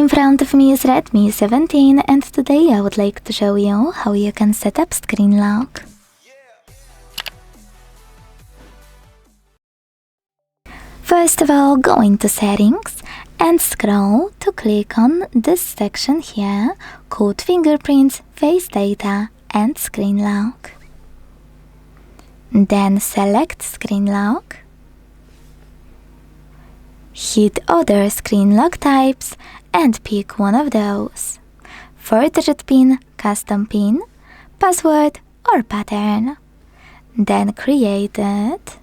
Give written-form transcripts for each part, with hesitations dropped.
In front of me is Redmi 17 and today I would like to show you how you can set up screen lock. First of all, go into settings and scroll to click on this section here called Fingerprints, Face Data and Screen Lock. Then select Screen Lock. Hit Other Screen Lock Types and pick one of those. 4-digit PIN, custom PIN, password or pattern. Then create it.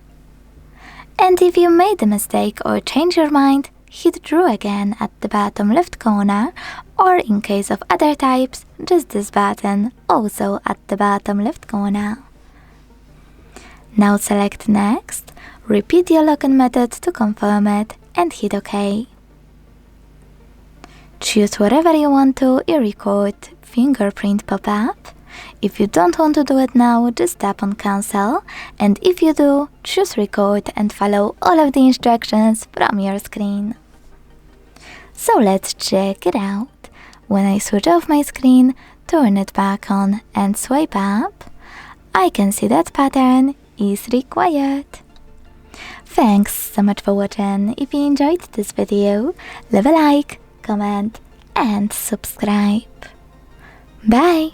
And if you made a mistake or change your mind, hit Draw again at the bottom left corner, or in case of other types, just this button, also at the bottom left corner. Now select Next, repeat your login method to confirm it, and hit OK. Choose whatever you want to record fingerprint pop-up. If you don't want to do it now, just tap on Cancel, and if you do, choose Record and follow all of the instructions from your screen. So let's check it out. When I switch off my screen, turn it back on and swipe up, I can see that pattern is required. Thanks so much for watching. If you enjoyed this video, leave a like, comment and subscribe. Bye!